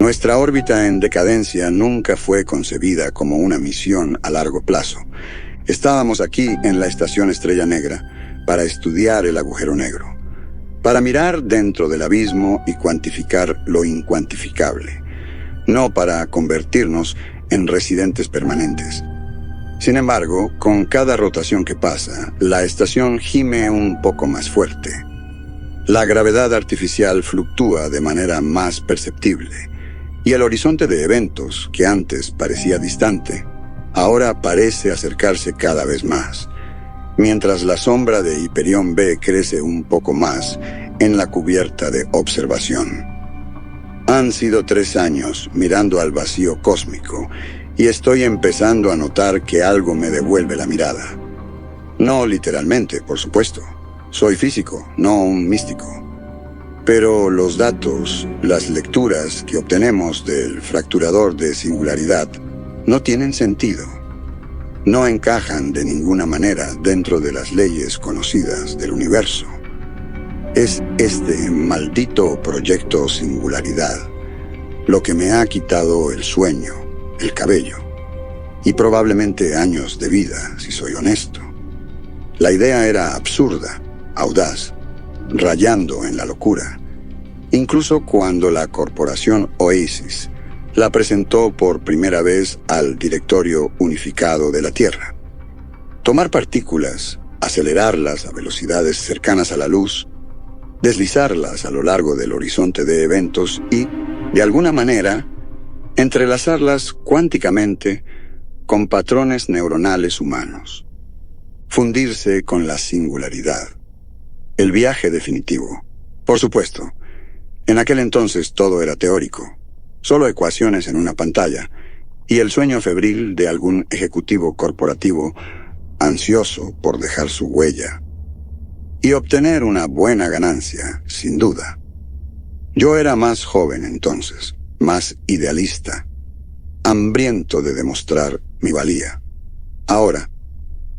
Nuestra órbita en decadencia nunca fue concebida como una misión a largo plazo. Estábamos aquí en la Estación Estrella Negra para estudiar el agujero negro, para mirar dentro del abismo y cuantificar lo incuantificable, no para convertirnos en residentes permanentes. Sin embargo, con cada rotación que pasa, la estación gime un poco más fuerte. La gravedad artificial fluctúa de manera más perceptible, y el horizonte de eventos, que antes parecía distante, ahora parece acercarse cada vez más, mientras la sombra de Hiperión B crece un poco más en la cubierta de observación. Han sido 3 años mirando al vacío cósmico, y estoy empezando a notar que algo me devuelve la mirada. No literalmente, por supuesto. Soy físico, no un místico. Pero los datos, las lecturas que obtenemos del fracturador de singularidad no tienen sentido. No encajan de ninguna manera dentro de las leyes conocidas del universo. Es este maldito proyecto singularidad lo que me ha quitado el sueño, el cabello, y probablemente años de vida, si soy honesto. La idea era absurda, audaz, rayando en la locura, incluso cuando la corporación Oasis la presentó por primera vez al Directorio Unificado de la Tierra. Tomar partículas, acelerarlas a velocidades cercanas a la luz, deslizarlas a lo largo del horizonte de eventos y, de alguna manera, entrelazarlas cuánticamente con patrones neuronales humanos. Fundirse con la singularidad. El viaje definitivo. Por supuesto, en aquel entonces todo era teórico, solo ecuaciones en una pantalla, y el sueño febril de algún ejecutivo corporativo ansioso por dejar su huella y obtener una buena ganancia, sin duda. Yo era más joven entonces, más idealista, hambriento de demostrar mi valía. Ahora,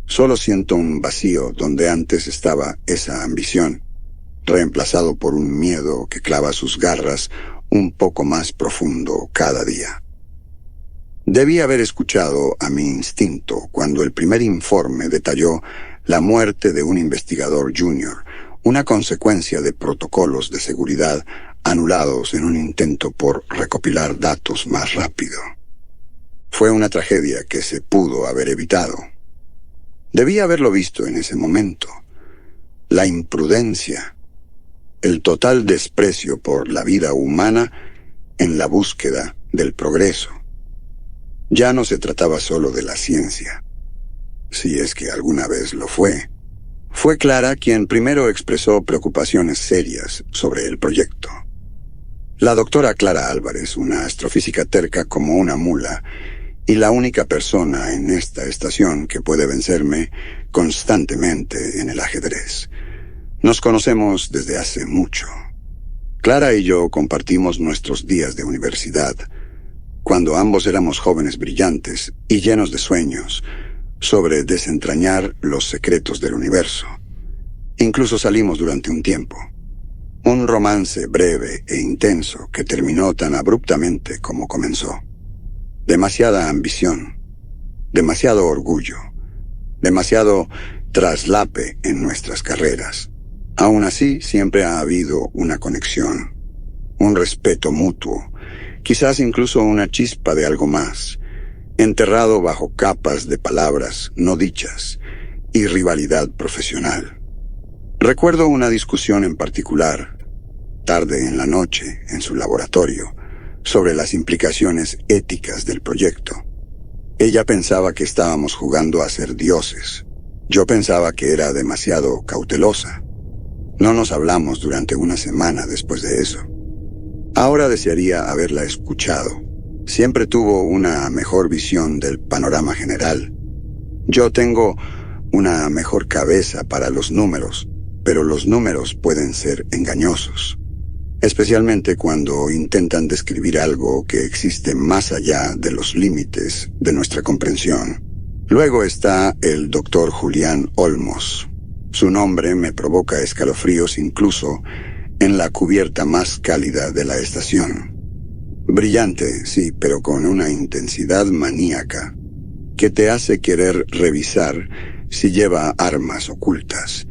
solo siento un vacío donde antes estaba esa ambición, reemplazado por un miedo que clava sus garras un poco más profundo cada día. Debí haber escuchado a mi instinto cuando el primer informe detalló la muerte de un investigador junior, una consecuencia de protocolos de seguridad anulados en un intento por recopilar datos más rápido. Fue una tragedia que se pudo haber evitado. Debí haberlo visto en ese momento. La imprudencia, el total desprecio por la vida humana en la búsqueda del progreso. Ya no se trataba solo de la ciencia, si es que alguna vez lo fue. Fue Clara quien primero expresó preocupaciones serias sobre el proyecto. La doctora Clara Álvarez, una astrofísica terca como una mula, y la única persona en esta estación que puede vencerme constantemente en el ajedrez. Nos conocemos desde hace mucho. Clara y yo compartimos nuestros días de universidad, cuando ambos éramos jóvenes brillantes y llenos de sueños sobre desentrañar los secretos del universo. Incluso salimos durante un tiempo. Un romance breve e intenso que terminó tan abruptamente como comenzó. Demasiada ambición, demasiado orgullo, demasiado traslape en nuestras carreras. Aún así, siempre ha habido una conexión, un respeto mutuo, quizás incluso una chispa de algo más, enterrado bajo capas de palabras no dichas y rivalidad profesional. Recuerdo una discusión en particular, tarde en la noche, en su laboratorio, sobre las implicaciones éticas del proyecto. Ella pensaba que estábamos jugando a ser dioses. Yo pensaba que era demasiado cautelosa. No nos hablamos durante una semana después de eso. Ahora desearía haberla escuchado. Siempre tuvo una mejor visión del panorama general. Yo tengo una mejor cabeza para los números, pero los números pueden ser engañosos, especialmente cuando intentan describir algo que existe más allá de los límites de nuestra comprensión. Luego está el Dr. Julián Olmos. Su nombre me provoca escalofríos incluso en la cubierta más cálida de la estación. Brillante, sí, pero con una intensidad maníaca que te hace querer revisar si lleva armas ocultas.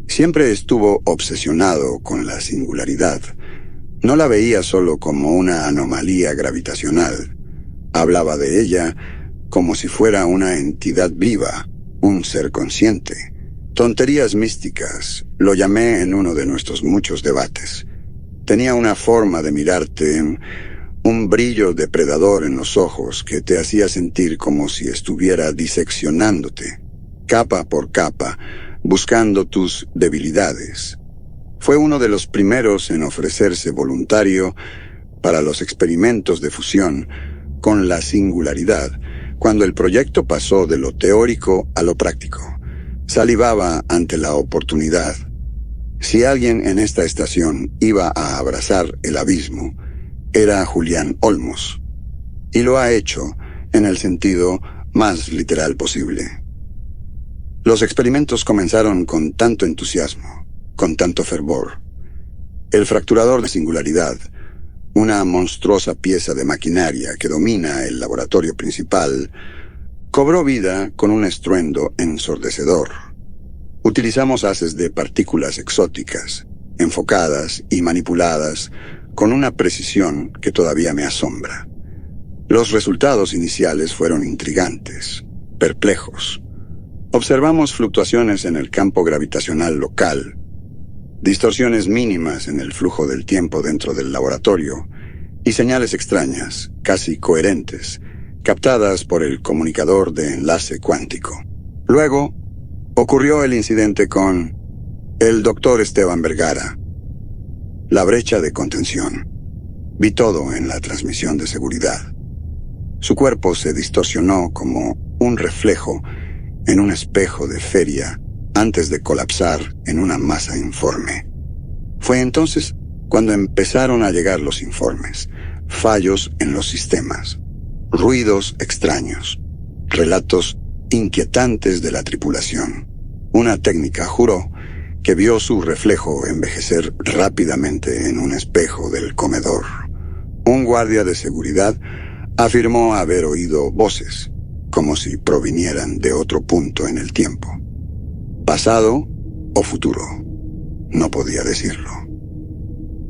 Siempre estuvo obsesionado con la singularidad. No la veía solo como una anomalía gravitacional. Hablaba de ella como si fuera una entidad viva, un ser consciente. Tonterías místicas, lo llamé en uno de nuestros muchos debates. Tenía una forma de mirarte, un brillo depredador en los ojos que te hacía sentir como si estuviera diseccionándote, capa por capa, buscando tus debilidades. Fue uno de los primeros en ofrecerse voluntario para los experimentos de fusión con la singularidad, cuando el proyecto pasó de lo teórico a lo práctico. Salivaba ante la oportunidad. Si alguien en esta estación iba a abrazar el abismo, era Julián Olmos. Y lo ha hecho en el sentido más literal posible. Los experimentos comenzaron con tanto entusiasmo, con tanto fervor. El fracturador de singularidad, una monstruosa pieza de maquinaria que domina el laboratorio principal, cobró vida con un estruendo ensordecedor. Utilizamos haces de partículas exóticas, enfocadas y manipuladas con una precisión que todavía me asombra. Los resultados iniciales fueron intrigantes, perplejos. Observamos fluctuaciones en el campo gravitacional local, distorsiones mínimas en el flujo del tiempo dentro del laboratorio y señales extrañas, casi coherentes, captadas por el comunicador de enlace cuántico. Luego, ocurrió el incidente con el Dr. Esteban Vergara. La brecha de contención. Vi todo en la transmisión de seguridad. Su cuerpo se distorsionó como un reflejo en un espejo de feria antes de colapsar en una masa informe. Fue entonces cuando empezaron a llegar los informes, fallos en los sistemas, ruidos extraños, relatos inquietantes de la tripulación. Una técnica juró que vio su reflejo envejecer rápidamente en un espejo del comedor. Un guardia de seguridad afirmó haber oído voces, como si provinieran de otro punto en el tiempo. ¿Pasado o futuro? No podía decirlo.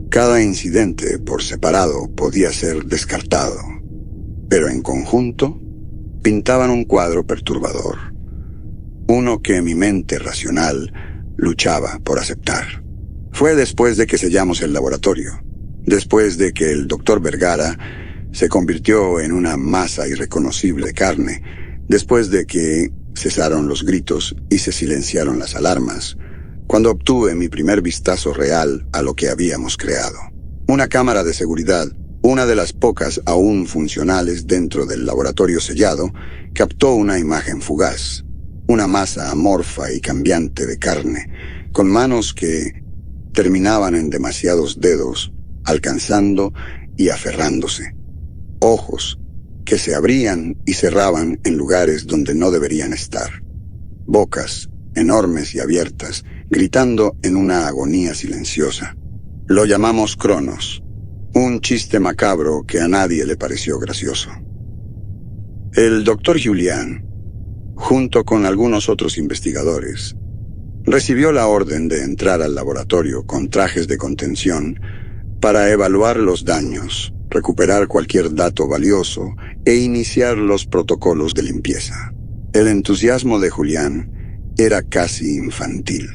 Cada incidente por separado podía ser descartado, pero en conjunto pintaban un cuadro perturbador. Uno que mi mente racional luchaba por aceptar. Fue después de que sellamos el laboratorio, después de que el Dr. Vergara se convirtió en una masa irreconocible de carne, después de que cesaron los gritos y se silenciaron las alarmas, cuando obtuve mi primer vistazo real a lo que habíamos creado. Una cámara de seguridad, una de las pocas aún funcionales dentro del laboratorio sellado, captó una imagen fugaz. Una masa amorfa y cambiante de carne, con manos que terminaban en demasiados dedos, alcanzando y aferrándose. Ojos que se abrían y cerraban en lugares donde no deberían estar. Bocas enormes y abiertas, gritando en una agonía silenciosa. Lo llamamos Cronos, un chiste macabro que a nadie le pareció gracioso. El Dr. Julián, junto con algunos otros investigadores, recibió la orden de entrar al laboratorio con trajes de contención para evaluar los daños, recuperar cualquier dato valioso e iniciar los protocolos de limpieza. El entusiasmo de Julián era casi infantil.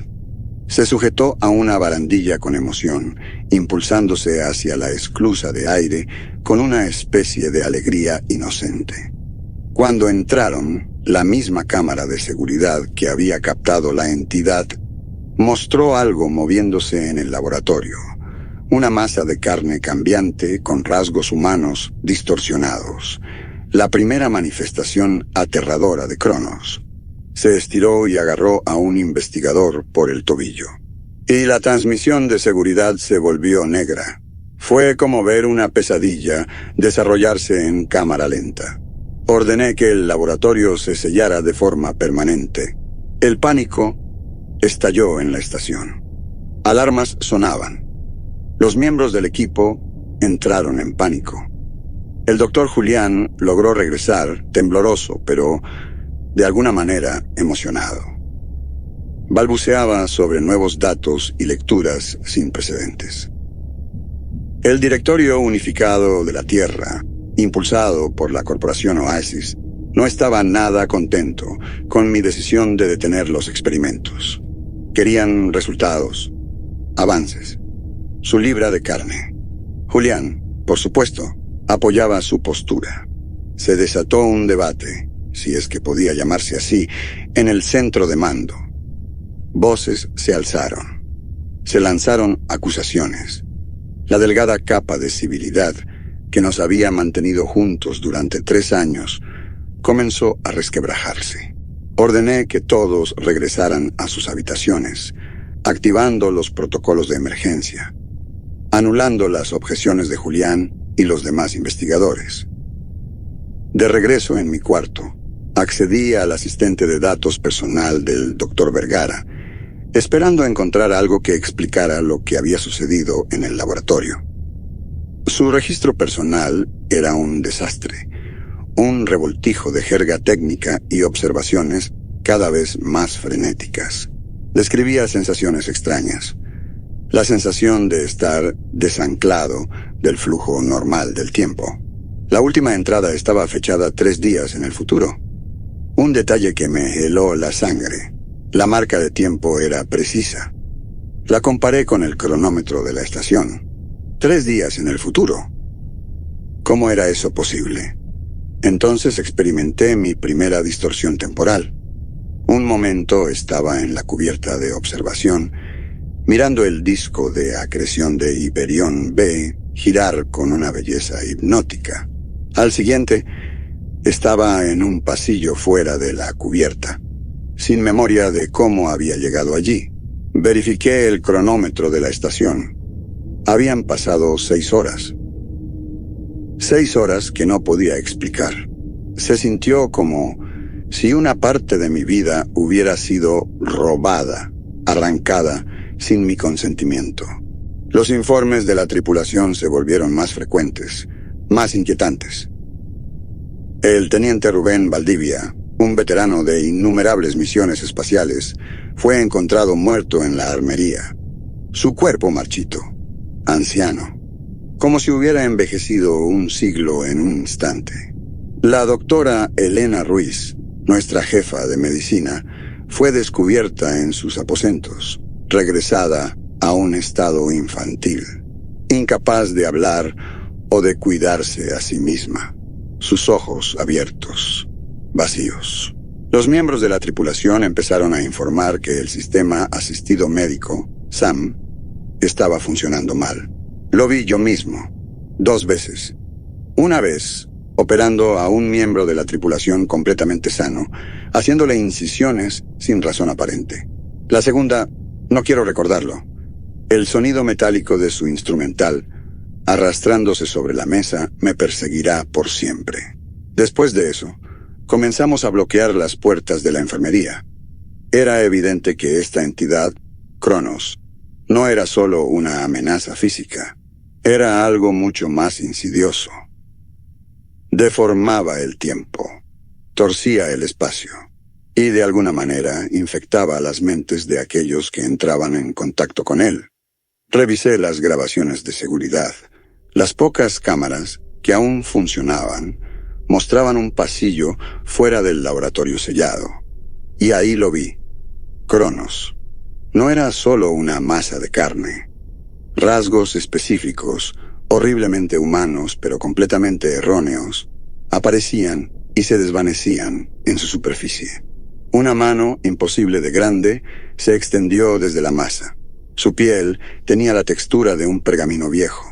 Se sujetó a una barandilla con emoción, impulsándose hacia la esclusa de aire con una especie de alegría inocente. Cuando entraron, la misma cámara de seguridad que había captado la entidad mostró algo moviéndose en el laboratorio. Una masa de carne cambiante con rasgos humanos distorsionados. La primera manifestación aterradora de Cronos. Se estiró y agarró a un investigador por el tobillo. Y la transmisión de seguridad se volvió negra. Fue como ver una pesadilla desarrollarse en cámara lenta. Ordené que el laboratorio se sellara de forma permanente. El pánico estalló en la estación. Alarmas sonaban. Los miembros del equipo entraron en pánico. El doctor Julián logró regresar, tembloroso, pero de alguna manera emocionado. Balbuceaba sobre nuevos datos y lecturas sin precedentes. El Directorio Unificado de la Tierra, impulsado por la corporación Oasis, no estaba nada contento con mi decisión de detener los experimentos. Querían resultados, avances, su libra de carne. Julián, por supuesto, apoyaba su postura. Se desató un debate, si es que podía llamarse así, en el centro de mando. Voces se alzaron. Se lanzaron acusaciones. La delgada capa de civilidad que nos había mantenido juntos durante 3 años comenzó a resquebrajarse. Ordené que todos regresaran a sus habitaciones, activando los protocolos de emergencia, anulando las objeciones de Julián y los demás investigadores. De regreso en mi cuarto, accedí al asistente de datos personal del Dr. Vergara, esperando encontrar algo que explicara lo que había sucedido en el laboratorio. Su registro personal era un desastre, un revoltijo de jerga técnica y observaciones cada vez más frenéticas. Describía sensaciones extrañas. La sensación de estar desanclado del flujo normal del tiempo. La última entrada estaba fechada 3 días en el futuro. Un detalle que me heló la sangre. La marca de tiempo era precisa. La comparé con el cronómetro de la estación. 3 días en el futuro. ¿Cómo era eso posible? Entonces experimenté mi primera distorsión temporal. Un momento estaba en la cubierta de observación, mirando el disco de acreción de Hiperión B girar con una belleza hipnótica. Al siguiente, estaba en un pasillo fuera de la cubierta, sin memoria de cómo había llegado allí. Verifiqué el cronómetro de la estación. Habían pasado 6 horas. 6 horas que no podía explicar. Se sintió como si una parte de mi vida hubiera sido robada, arrancada, sin mi consentimiento. Los informes de la tripulación se volvieron más frecuentes, más inquietantes. El teniente Rubén Valdivia, un veterano de innumerables misiones espaciales, fue encontrado muerto en la armería. Su cuerpo marchito, anciano, como si hubiera envejecido un siglo en un instante. La doctora Elena Ruiz, nuestra jefa de medicina, fue descubierta en sus aposentos, regresada a un estado infantil, incapaz de hablar o de cuidarse a sí misma, sus ojos abiertos, vacíos. Los miembros de la tripulación empezaron a informar que el sistema asistido médico, SAM, estaba funcionando mal. Lo vi yo mismo, 2 veces. Una vez, operando a un miembro de la tripulación completamente sano, haciéndole incisiones sin razón aparente. La segunda, no quiero recordarlo. El sonido metálico de su instrumental, arrastrándose sobre la mesa, me perseguirá por siempre. Después de eso, comenzamos a bloquear las puertas de la enfermería. Era evidente que esta entidad, Cronos, no era solo una amenaza física. Era algo mucho más insidioso. Deformaba el tiempo, torcía el espacio, y de alguna manera infectaba las mentes de aquellos que entraban en contacto con él. Revisé las grabaciones de seguridad. Las pocas cámaras que aún funcionaban mostraban un pasillo fuera del laboratorio sellado. Y ahí lo vi. Cronos. No era solo una masa de carne. Rasgos específicos, horriblemente humanos pero completamente erróneos, aparecían y se desvanecían en su superficie. Una mano, imposible de grande, se extendió desde la masa. Su piel tenía la textura de un pergamino viejo.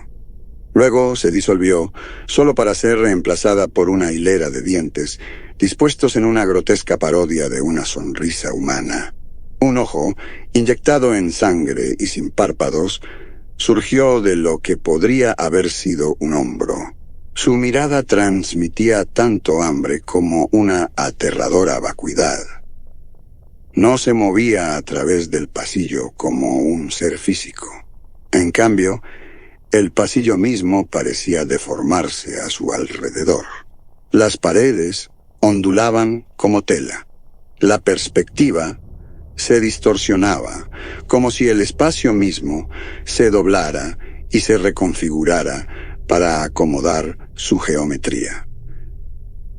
Luego se disolvió, solo para ser reemplazada por una hilera de dientes, dispuestos en una grotesca parodia de una sonrisa humana. Un ojo, inyectado en sangre y sin párpados, surgió de lo que podría haber sido un hombro. Su mirada transmitía tanto hambre como una aterradora vacuidad. No se movía a través del pasillo como un ser físico. En cambio, el pasillo mismo parecía deformarse a su alrededor. Las paredes ondulaban como tela. La perspectiva se distorsionaba, como si el espacio mismo se doblara y se reconfigurara para acomodar su geometría.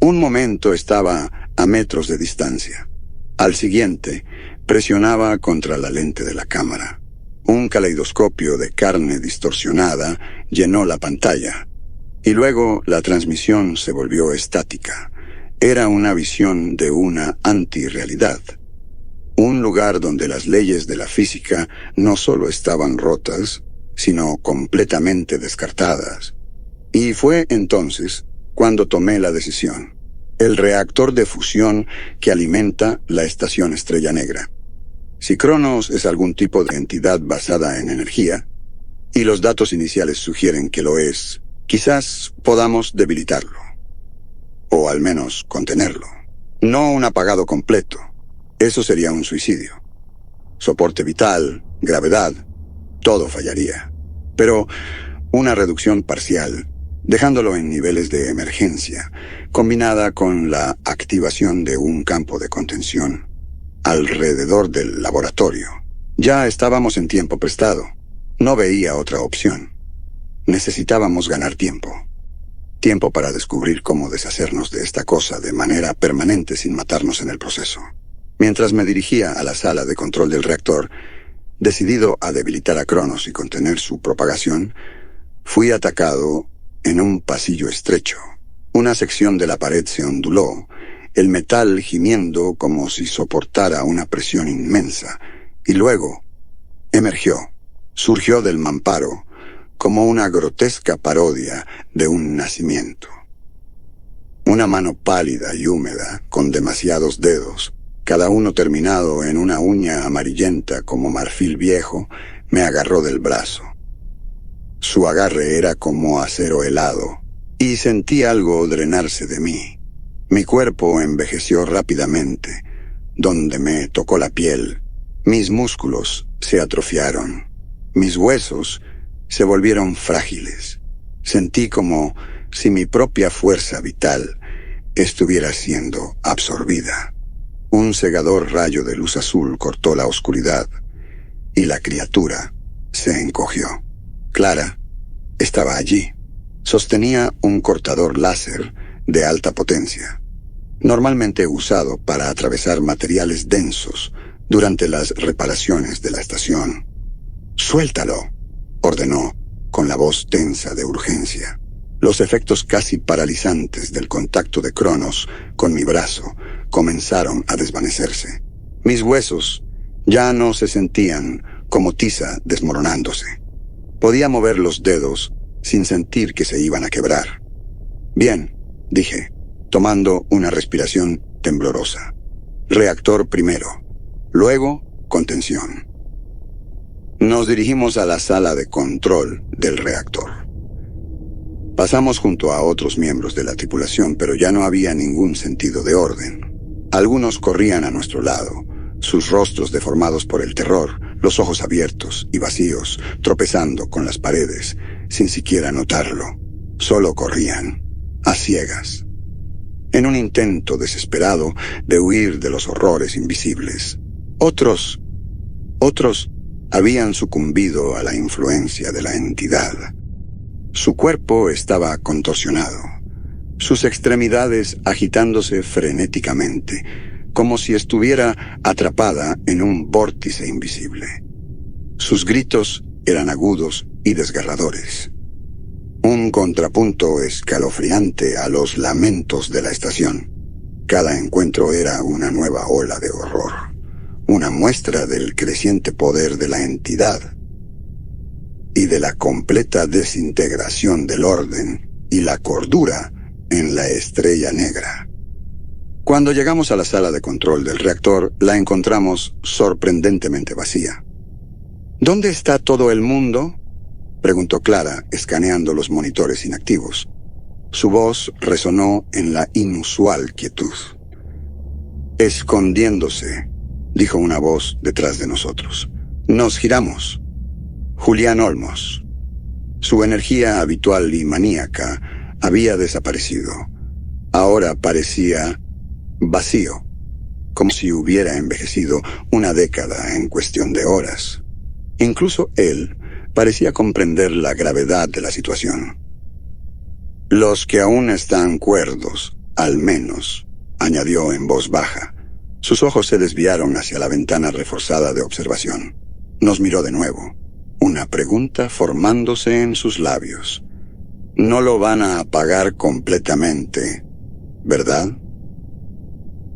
Un momento estaba a metros de distancia. Al siguiente, presionaba contra la lente de la cámara. Un caleidoscopio de carne distorsionada llenó la pantalla, y luego la transmisión se volvió estática. Era una visión de una antirrealidad. Un lugar donde las leyes de la física no solo estaban rotas, sino completamente descartadas. Y fue entonces cuando tomé la decisión. El reactor de fusión que alimenta la estación Estrella Negra. Si Cronos es algún tipo de entidad basada en energía, y los datos iniciales sugieren que lo es, quizás podamos debilitarlo. O al menos contenerlo. No un apagado completo. Eso sería un suicidio. Soporte vital, gravedad, todo fallaría. Pero una reducción parcial, dejándolo en niveles de emergencia, combinada con la activación de un campo de contención alrededor del laboratorio. Ya estábamos en tiempo prestado. No veía otra opción. Necesitábamos ganar tiempo. Tiempo para descubrir cómo deshacernos de esta cosa de manera permanente sin matarnos en el proceso. Mientras me dirigía a la sala de control del reactor, decidido a debilitar a Cronos y contener su propagación, fui atacado en un pasillo estrecho. Una sección de la pared se onduló, el metal gimiendo como si soportara una presión inmensa, y luego emergió, surgió del mamparo, como una grotesca parodia de un nacimiento. Una mano pálida y húmeda, con demasiados dedos, cada uno terminado en una uña amarillenta como marfil viejo, me agarró del brazo. Su agarre era como acero helado, y sentí algo drenarse de mí. Mi cuerpo envejeció rápidamente. Donde me tocó la piel, mis músculos se atrofiaron. Mis huesos se volvieron frágiles. Sentí como si mi propia fuerza vital estuviera siendo absorbida. Un cegador rayo de luz azul cortó la oscuridad, y la criatura se encogió. Clara estaba allí. Sostenía un cortador láser de alta potencia, normalmente usado para atravesar materiales densos durante las reparaciones de la estación. «Suéltalo», ordenó, con la voz tensa de urgencia. Los efectos casi paralizantes del contacto de Cronos con mi brazo comenzaron a desvanecerse. Mis huesos ya no se sentían como tiza desmoronándose. Podía mover los dedos sin sentir que se iban a quebrar. «Bien», dije, tomando una respiración temblorosa. «Reactor primero, luego contención». Nos dirigimos a la sala de control del reactor. Pasamos junto a otros miembros de la tripulación, pero ya no había ningún sentido de orden. Algunos corrían a nuestro lado, sus rostros deformados por el terror, los ojos abiertos y vacíos, tropezando con las paredes, sin siquiera notarlo. Solo corrían, a ciegas, en un intento desesperado de huir de los horrores invisibles. Otros habían sucumbido a la influencia de la entidad. Su cuerpo estaba contorsionado, sus extremidades agitándose frenéticamente, como si estuviera atrapada en un vórtice invisible. Sus gritos eran agudos y desgarradores. Un contrapunto escalofriante a los lamentos de la estación. Cada encuentro era una nueva ola de horror, una muestra del creciente poder de la entidad y de la completa desintegración del orden y la cordura en la Estrella Negra. Cuando llegamos a la sala de control del reactor, la encontramos sorprendentemente vacía. ¿Dónde está todo el mundo?, preguntó Clara, escaneando los monitores inactivos. Su voz resonó en la inusual quietud. Escondiéndose, dijo una voz detrás de nosotros. Nos giramos. Julián Olmos. Su energía habitual y maníaca había desaparecido. Ahora parecía vacío, como si hubiera envejecido una década en cuestión de horas. Incluso él parecía comprender la gravedad de la situación. Los que aún están cuerdos, al menos, añadió en voz baja. Sus ojos se desviaron hacia la ventana reforzada de observación. Nos miró de nuevo, una pregunta formándose en sus labios. No lo van a apagar completamente, ¿verdad?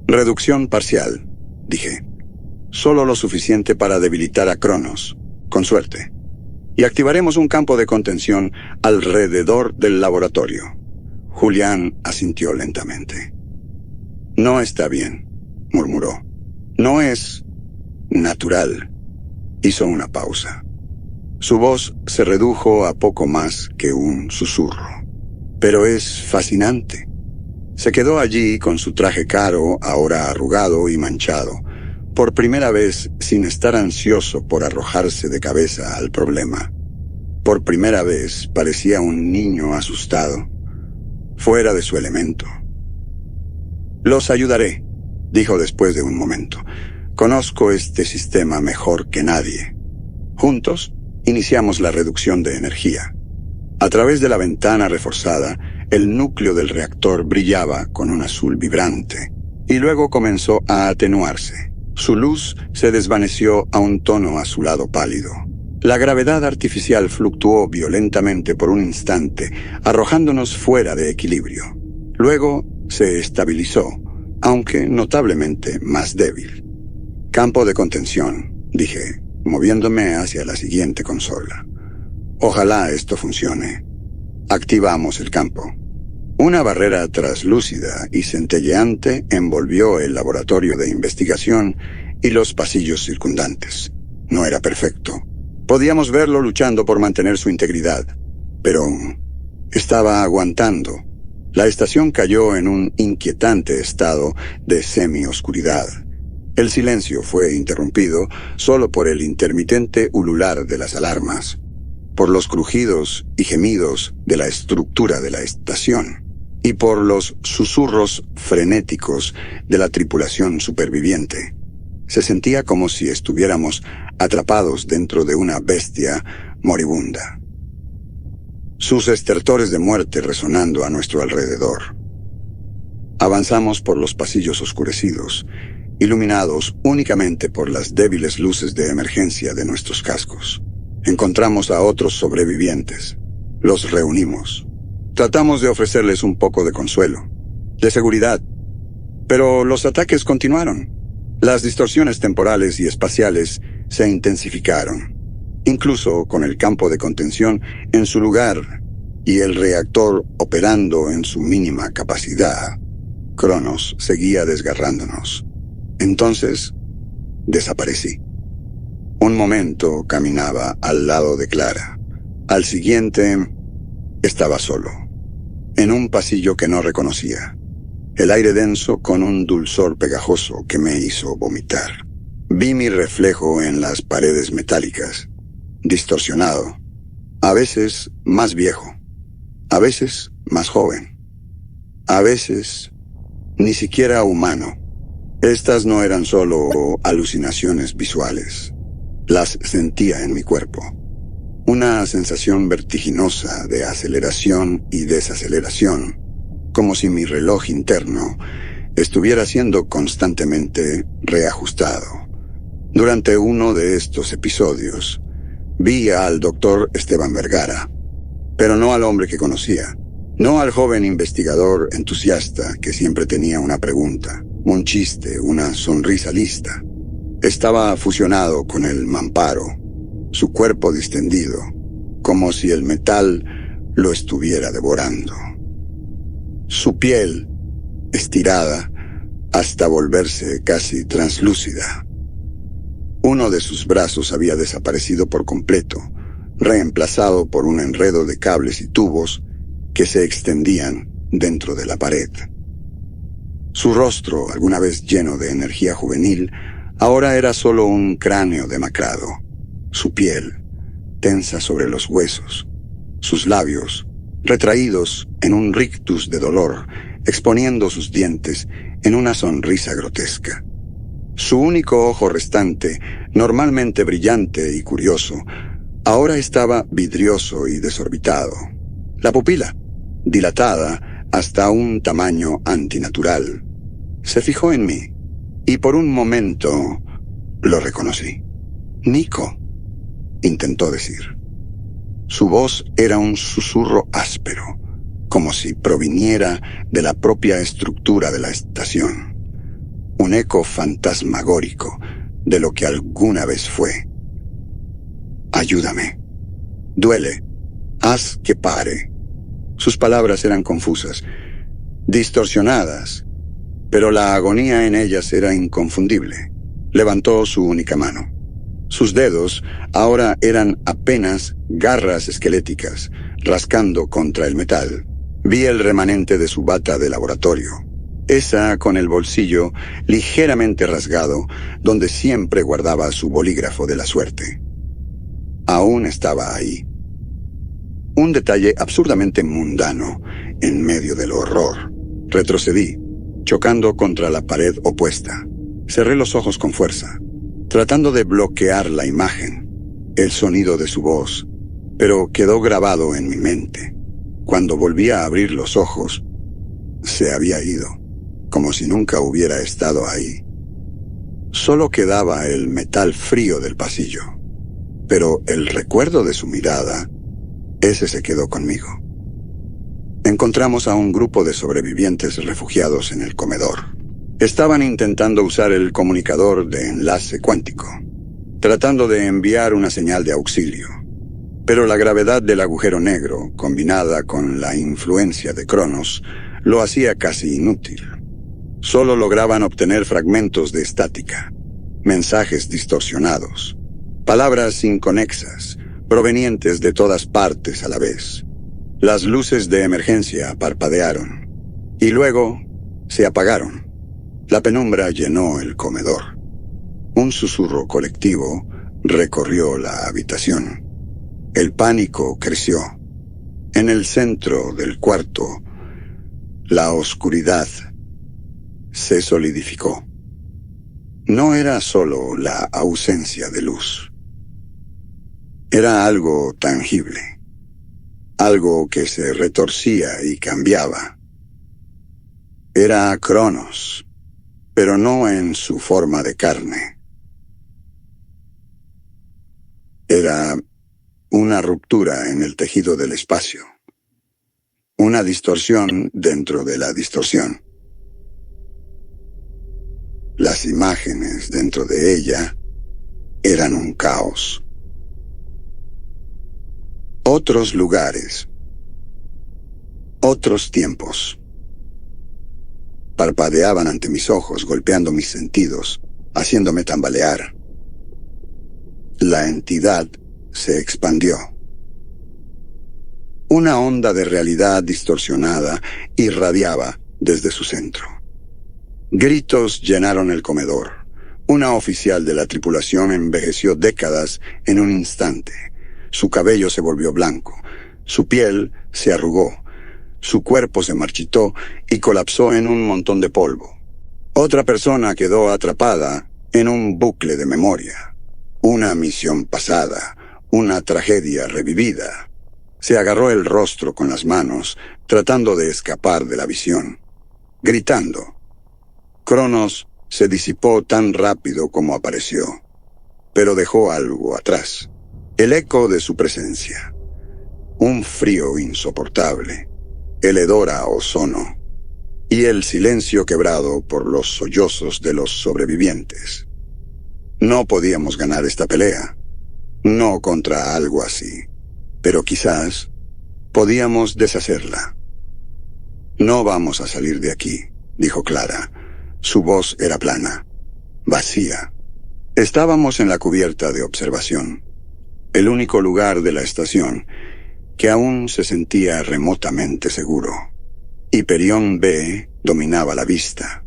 Reducción parcial, dije. Solo lo suficiente para debilitar a Cronos, con suerte. Y activaremos un campo de contención alrededor del laboratorio. Julián asintió lentamente. No está bien, murmuró. No es natural. Hizo una pausa. Su voz se redujo a poco más que un susurro. Pero es fascinante. Se quedó allí con su traje caro, ahora arrugado y manchado, por primera vez sin estar ansioso por arrojarse de cabeza al problema. Por primera vez parecía un niño asustado, fuera de su elemento. Los ayudaré, dijo después de un momento. Conozco este sistema mejor que nadie. Juntos, iniciamos la reducción de energía. A través de la ventana reforzada, el núcleo del reactor brillaba con un azul vibrante, y luego comenzó a atenuarse. Su luz se desvaneció a un tono azulado pálido. La gravedad artificial fluctuó violentamente por un instante, arrojándonos fuera de equilibrio. Luego se estabilizó, aunque notablemente más débil. Campo de contención, dije, moviéndome hacia la siguiente consola. Ojalá esto funcione. Activamos el campo. Una barrera traslúcida y centelleante envolvió el laboratorio de investigación y los pasillos circundantes. No era perfecto. Podíamos verlo luchando por mantener su integridad, pero estaba aguantando. La estación cayó en un inquietante estado de semi-oscuridad. El silencio fue interrumpido solo por el intermitente ulular de las alarmas, por los crujidos y gemidos de la estructura de la estación, y por los susurros frenéticos de la tripulación superviviente. Se sentía como si estuviéramos atrapados dentro de una bestia moribunda. Sus estertores de muerte resonando a nuestro alrededor. Avanzamos por los pasillos oscurecidos, iluminados únicamente por las débiles luces de emergencia de nuestros cascos. Encontramos a otros sobrevivientes. Los reunimos. Tratamos de ofrecerles un poco de consuelo, de seguridad, pero los ataques continuaron. Las distorsiones temporales y espaciales se intensificaron, incluso con el campo de contención en su lugar y el reactor operando en su mínima capacidad. Cronos seguía desgarrándonos. Entonces, desaparecí. Un momento caminaba al lado de Clara. Al siguiente, estaba solo, en un pasillo que no reconocía. El aire denso con un dulzor pegajoso que me hizo vomitar. Vi mi reflejo en las paredes metálicas, distorsionado, a veces más viejo, a veces más joven, a veces ni siquiera humano. Estas no eran solo alucinaciones visuales. Las sentía en mi cuerpo. Una sensación vertiginosa de aceleración y desaceleración, como si mi reloj interno estuviera siendo constantemente reajustado. Durante uno de estos episodios, vi al doctor Esteban Vergara, pero no al hombre que conocía, no al joven investigador entusiasta que siempre tenía una pregunta, un chiste, una sonrisa lista. Estaba fusionado con el mamparo, su cuerpo distendido, como si el metal lo estuviera devorando. Su piel, estirada, hasta volverse casi translúcida. Uno de sus brazos había desaparecido por completo, reemplazado por un enredo de cables y tubos que se extendían dentro de la pared. Su rostro, alguna vez lleno de energía juvenil, ahora era solo un cráneo demacrado. Su piel, tensa sobre los huesos, sus labios, retraídos en un rictus de dolor, exponiendo sus dientes en una sonrisa grotesca. Su único ojo restante, normalmente brillante y curioso, ahora estaba vidrioso y desorbitado. La pupila, dilatada hasta un tamaño antinatural, se fijó en mí, y por un momento lo reconocí. «Nico», intentó decir. Su voz era un susurro áspero, como si proviniera de la propia estructura de la estación. Un eco fantasmagórico de lo que alguna vez fue. «Ayúdame. Duele. Haz que pare». Sus palabras eran confusas, distorsionadas, pero la agonía en ellas era inconfundible. Levantó su única mano. Sus dedos ahora eran apenas garras esqueléticas, rascando contra el metal. Vi el remanente de su bata de laboratorio, esa con el bolsillo ligeramente rasgado, donde siempre guardaba su bolígrafo de la suerte. Aún estaba ahí. Un detalle absurdamente mundano en medio del horror. Retrocedí, chocando contra la pared opuesta. Cerré los ojos con fuerza, tratando de bloquear la imagen, el sonido de su voz, pero quedó grabado en mi mente. Cuando volví a abrir los ojos, se había ido, como si nunca hubiera estado ahí. Solo quedaba el metal frío del pasillo, pero el recuerdo de su mirada, ese se quedó conmigo. Encontramos a un grupo de sobrevivientes refugiados en el comedor. Estaban intentando usar el comunicador de enlace cuántico, tratando de enviar una señal de auxilio. Pero la gravedad del agujero negro, combinada con la influencia de Cronos, lo hacía casi inútil. Solo lograban obtener fragmentos de estática, mensajes distorsionados, palabras inconexas, provenientes de todas partes a la vez. Las luces de emergencia parpadearon, y luego se apagaron. La penumbra llenó el comedor. Un susurro colectivo recorrió la habitación. El pánico creció. En el centro del cuarto, la oscuridad se solidificó. No era solo la ausencia de luz. Era algo tangible. Algo que se retorcía y cambiaba. Era Cronos, pero no en su forma de carne. Era una ruptura en el tejido del espacio. Una distorsión dentro de la distorsión. Las imágenes dentro de ella eran un caos. Otros lugares. Otros tiempos. Parpadeaban ante mis ojos, golpeando mis sentidos, haciéndome tambalear. La entidad se expandió. Una onda de realidad distorsionada irradiaba desde su centro. Gritos llenaron el comedor. Una oficial de la tripulación envejeció décadas en un instante. Su cabello se volvió blanco. Su piel se arrugó. Su cuerpo se marchitó y colapsó en un montón de polvo. Otra persona quedó atrapada en un bucle de memoria. Una misión pasada, una tragedia revivida. Se agarró el rostro con las manos, tratando de escapar de la visión, gritando. Cronos se disipó tan rápido como apareció, pero dejó algo atrás. El eco de su presencia. Un frío insoportable. El hedor a ozono. Y el silencio quebrado por los sollozos de los sobrevivientes. No podíamos ganar esta pelea. No contra algo así. Pero quizás podíamos deshacerla. No vamos a salir de aquí, dijo Clara. Su voz era plana, vacía. Estábamos en la cubierta de observación, el único lugar de la estación que aún se sentía remotamente seguro. Hiperión B dominaba la vista,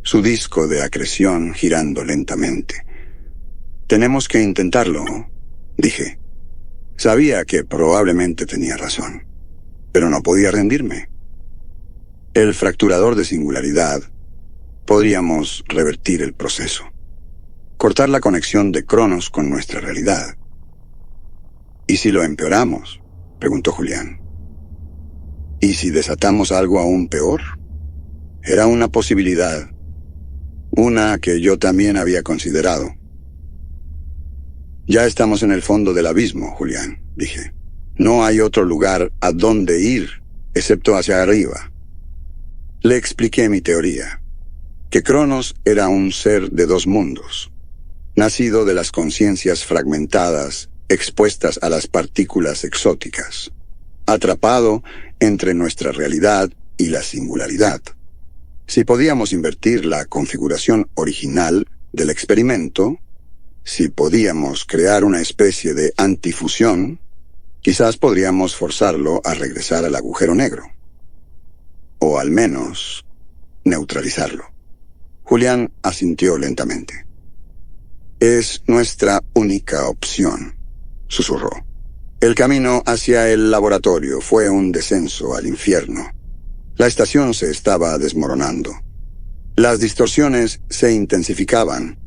su disco de acreción girando lentamente. «Tenemos que intentarlo», dije. Sabía que probablemente tenía razón, pero no podía rendirme. El fracturador de singularidad, podríamos revertir el proceso. Cortar la conexión de Cronos con nuestra realidad. ¿Y si lo empeoramos?, preguntó Julián. ¿Y si desatamos algo aún peor? Era una posibilidad, una que yo también había considerado. Ya estamos en el fondo del abismo, Julián, dije. No hay otro lugar a donde ir, excepto hacia arriba. Le expliqué mi teoría, que Cronos era un ser de dos mundos, nacido de las conciencias fragmentadas, expuestas a las partículas exóticas, atrapado entre nuestra realidad y la singularidad. Si podíamos invertir la configuración original del experimento, si podíamos crear una especie de antifusión, quizás podríamos forzarlo a regresar al agujero negro. O al menos, neutralizarlo. Julián asintió lentamente. «Es nuestra única opción», susurró. El camino hacia el laboratorio fue un descenso al infierno. La estación se estaba desmoronando. Las distorsiones se intensificaban,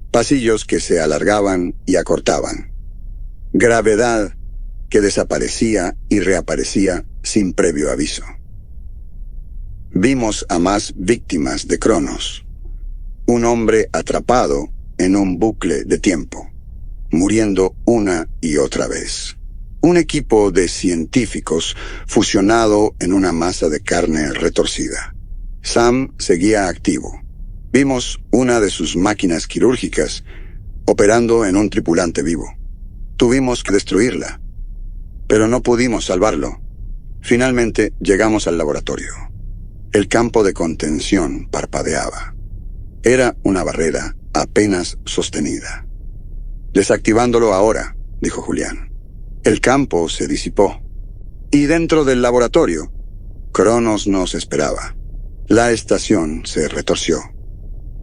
pasillos que se alargaban y acortaban. Gravedad que desaparecía y reaparecía sin previo aviso. Vimos a más víctimas de Cronos. Un hombre atrapado en un bucle de tiempo, muriendo una y otra vez. Un equipo de científicos fusionado en una masa de carne retorcida. Sam seguía activo. Vimos una de sus máquinas quirúrgicas operando en un tripulante vivo. Tuvimos que destruirla, pero no pudimos salvarlo. Finalmente llegamos al laboratorio. El campo de contención parpadeaba. Era una barrera apenas sostenida. «Desactivándolo ahora», dijo Julián. El campo se disipó. Y dentro del laboratorio, Cronos nos esperaba. La estación se retorció.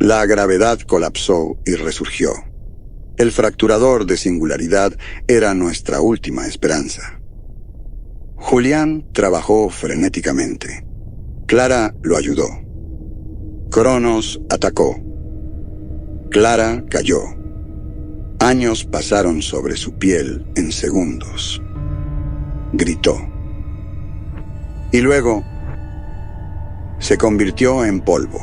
La gravedad colapsó y resurgió. El fracturador de singularidad era nuestra última esperanza. Julián trabajó frenéticamente. Clara lo ayudó. Cronos atacó. Clara cayó. Años pasaron sobre su piel en segundos. Gritó. Y luego se convirtió en polvo.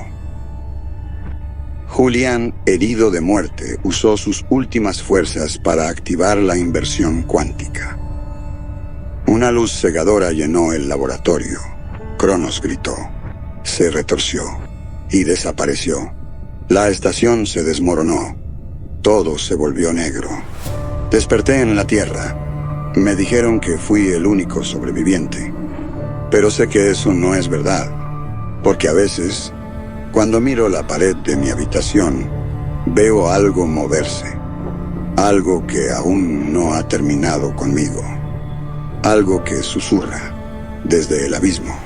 Julián, herido de muerte, usó sus últimas fuerzas para activar la inversión cuántica. Una luz cegadora llenó el laboratorio. Cronos gritó. Se retorció y desapareció. La estación se desmoronó. Todo se volvió negro. Desperté en la Tierra. Me dijeron que fui el único sobreviviente. Pero sé que eso no es verdad, porque a veces, cuando miro la pared de mi habitación, veo algo moverse. Algo que aún no ha terminado conmigo. Algo que susurra desde el abismo.